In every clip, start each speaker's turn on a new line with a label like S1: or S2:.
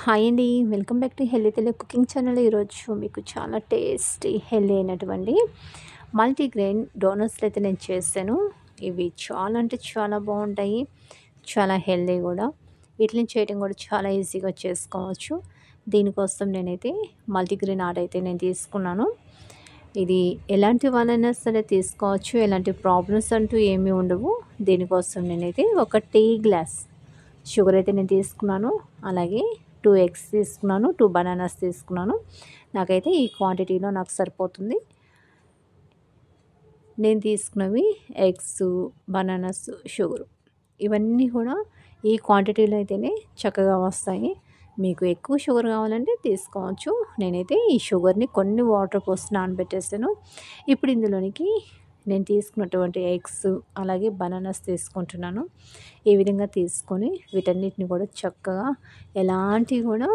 S1: Hi అండి. Welcome back to healthy Telugu cooking channel. ఈరోజు మీకు చాలా టేస్టీ హెల్తీ అయినటువంటి మల్టీగ్రెయిన్ డోనట్స్‌లు అయితే నేను చేశాను. ఇవి చాలా అంటే చాలా బాగుంటాయి. చాలా హెల్తీ కూడా. వీటిని చేయడం కూడా చాలా ఈజీగా చేసుకోవచ్చు. దీనికోసం నేనైతే మల్టీగ్రెయిన్ ఆట అయితే నేను తీసుకున్నాను. ఇది ఎలాంటి వాళ్ళైనా సరే తీసుకోవచ్చు. ఎలాంటి ప్రాబ్లమ్స్ అంటూ ఏమీ ఉండవు. దీనికోసం నేనైతే ఒక టీ గ్లాస్ షుగర్ అయితే నేను తీసుకున్నాను. అలాగే 2 ఎగ్స్ తీసుకున్నాను. 2 బనానాస్ తీసుకున్నాను. నాకైతే ఈ క్వాంటిటీలో నాకు సరిపోతుంది. నేను తీసుకున్నవి ఎగ్స్, బనానాస్, షుగరు ఇవన్నీ కూడా ఈ క్వాంటిటీలో అయితేనే చక్కగా వస్తాయి. మీకు ఎక్కువ షుగర్ కావాలంటే తీసుకోవచ్చు. నేనైతే ఈ షుగర్ని కొన్ని వాటర్ పోసి నానబెట్టేసాను. ఇప్పుడు ఇందులోనికి నేను తీసుకున్నటువంటి ఎగ్స్ అలాగే బనానాస్ తీసుకుంటున్నాను. ఈ విధంగా తీసుకొని వీటన్నిటిని కూడా చక్కగా ఎలాంటి కూడా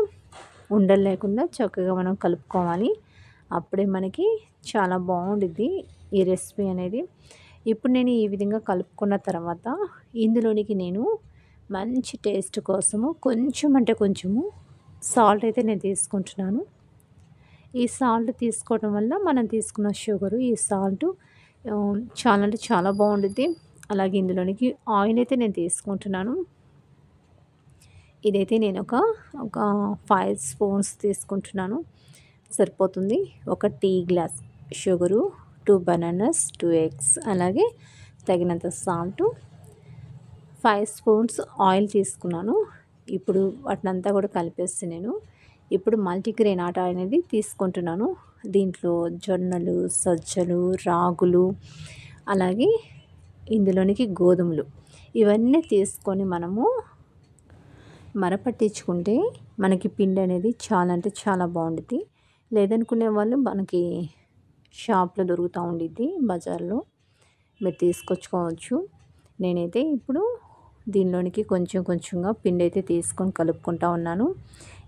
S1: ఉండలు లేకుండా చక్కగా మనం కలుపుకోవాలి. అప్పుడే మనకి చాలా బాగుండిద్ది ఈ రెసిపీ అనేది. ఇప్పుడు నేను ఈ విధంగా కలుపుకున్న తర్వాత ఇందులోనికి నేను మంచి టేస్ట్ కోసము కొంచెం అంటే కొంచెము సాల్ట్ అయితే నేను తీసుకుంటున్నాను. ఈ సాల్ట్ తీసుకోవడం వల్ల మనం తీసుకున్న షుగరు ఈ సాల్ట్ చాలా అంటే చాలా బాగుండిద్ది. అలాగే ఇందులోనికి ఆయిల్ అయితే నేను తీసుకుంటున్నాను. ఇదైతే నేను ఒక 5 స్పూన్స్ తీసుకుంటున్నాను. సరిపోతుంది. ఒక tea glass sugar, 2 bananas, 2 eggs అలాగే తగినంత సాల్టు, 5 స్పూన్స్ ఆయిల్ తీసుకున్నాను. ఇప్పుడు వాటినంతా కూడా కలిపేసి నేను ఇప్పుడు మల్టీగ్రెయిన్ ఆట అనేది తీసుకుంటున్నాను. దీంట్లో జొన్నలు, సజ్జలు, రాగులు అలాగే ఇందులోనికి గోధుమలు ఇవన్నీ తీసుకొని మనము మరపట్టించుకుంటే మనకి పిండి అనేది చాలా అంటే చాలా బాగుండిద్ది. లేదనుకునే వాళ్ళు మనకి షాప్లో దొరుకుతూ ఉండిద్ది, బజార్లో మీరు తీసుకొచ్చుకోవచ్చు. నేనైతే ఇప్పుడు దీనిలోనికి కొంచెం కొంచెంగా పిండి అయితే తీసుకొని కలుపుకుంటూ ఉన్నాను.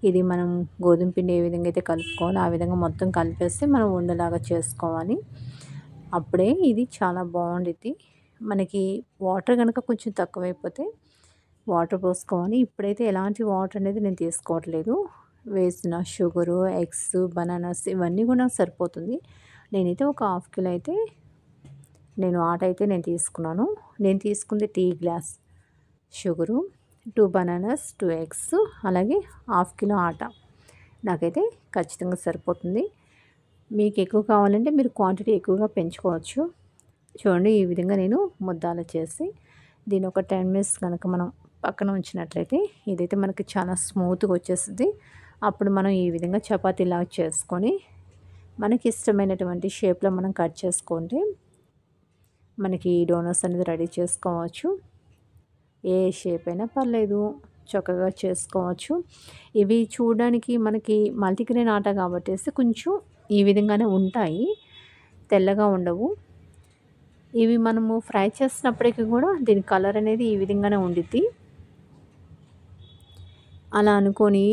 S1: ఇది మనం గోధుమ పిండి ఏ విధంగా అయితే కలుపుకోవాలో ఆ విధంగా మొత్తం కలిపేస్తే మనం ఉండలాగా చేసుకోవాలి. అప్పుడే ఇది చాలా బాగుండిద్ది. మనకి వాటర్ కనుక కొంచెం తక్కువైపోతే వాటర్ పోసుకోవాలి. ఇప్పుడైతే ఎలాంటి వాటర్ అనేది నేను తీసుకోవట్లేదు. వేసిన షుగరు, ఎగ్స్, బనానాస్ ఇవన్నీ కూడా సరిపోతుంది. నేనైతే ఒక హాఫ్ కిలో అయితే ఆట అయితే నేను తీసుకున్నాను. నేను తీసుకుంది tea glass sugar, 2 bananas, 2 eggs అలాగే హాఫ్ కిలో ఆట. నాకైతే ఖచ్చితంగా సరిపోతుంది. మీకు ఎక్కువ కావాలంటే మీరు క్వాంటిటీ ఎక్కువగా పెంచుకోవచ్చు. చూడండి ఈ విధంగా నేను ముద్దాలు చేసి దీన్ని ఒక 10 మినిట్స్ కనుక మనం పక్కన ఉంచినట్లయితే ఇదైతే మనకి చాలా స్మూత్గా వచ్చేస్తుంది. అప్పుడు మనం ఈ విధంగా చపాతీలాగా చేసుకొని మనకి ఇష్టమైనటువంటి షేప్లో మనం కట్ చేసుకుంటే మనకి డోనట్స్ అనేది రెడీ చేసుకోవచ్చు. ఏ షేప్ అయినా పర్లేదు, చక్కగా చేసుకోవచ్చు. ఇవి చూడడానికి మనకి మల్టీగ్రెయిన్ ఆట కాబట్టేసి కొంచెం ఈ విధంగానే ఉంటాయి, తెల్లగా ఉండవు. ఇవి మనము ఫ్రై చేసినప్పటికీ కూడా దీని కలర్ అనేది ఈ విధంగానే ఉండిద్ది. అలా అనుకొని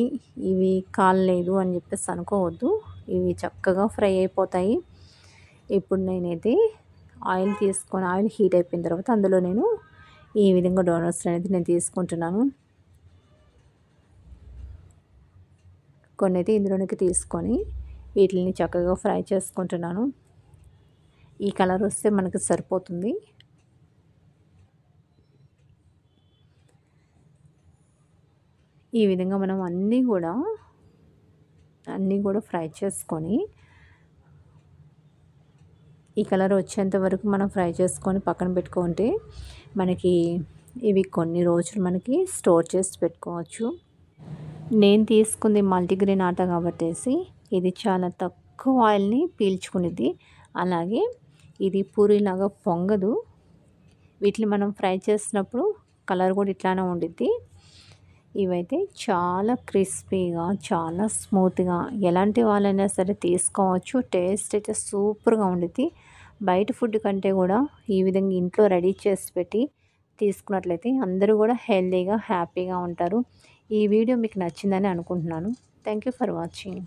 S1: ఇవి కాలలేదు అని చెప్పేసి అనుకోవద్దు. ఇవి చక్కగా ఫ్రై అయిపోతాయి. ఇప్పుడు నేనైతే ఆయిల్ తీసుకొని ఆయిల్ హీట్ అయిపోయిన తర్వాత అందులో నేను ఈ విధంగా డోనట్స్ అనేది నేను తీసుకుంటున్నాను. కొన్ని అయితే ఇందులోనికి తీసుకొని వీటిని చక్కగా ఫ్రై చేసుకుంటున్నాను. ఈ కలర్ వస్తే మనకు సరిపోతుంది. ఈ విధంగా మనం అన్నీ కూడా ఫ్రై చేసుకొని ఈ కలర్ వచ్చేంత వరకు మనం ఫ్రై చేసుకొని పక్కన పెట్టుకుంటే మనకి ఇవి కొన్ని రోజులు మనకి స్టోర్ చేసి పెట్టుకోవచ్చు. నేను తీసుకుంది మల్టీగ్రెయిన్ ఆట కాబట్టేసి ఇది చాలా తక్కువ ఆయిల్ని పీల్చుకునేది. అలాగే ఇది పూరీలాగా పొంగదు. వీటిని మనం ఫ్రై చేసినప్పుడు కలర్ కూడా ఇట్లానే ఉండిద్ది. ఇవైతే చాలా క్రిస్పీగా చాలా స్మూత్గా ఎలాంటి వాళ్ళైనా సరే తీసుకోవచ్చు. టేస్ట్ అయితే సూపర్గా ఉండిద్ది. బయట ఫుడ్ కంటే కూడా ఈ విధంగా ఇంట్లో రెడీ చేసి పెట్టి తీసుకున్నట్లయితే అందరూ కూడా హెల్తీగా హ్యాపీగా ఉంటారు. ఈ వీడియో మీకు నచ్చిందని అనుకుంటున్నాను. Thank you for watching.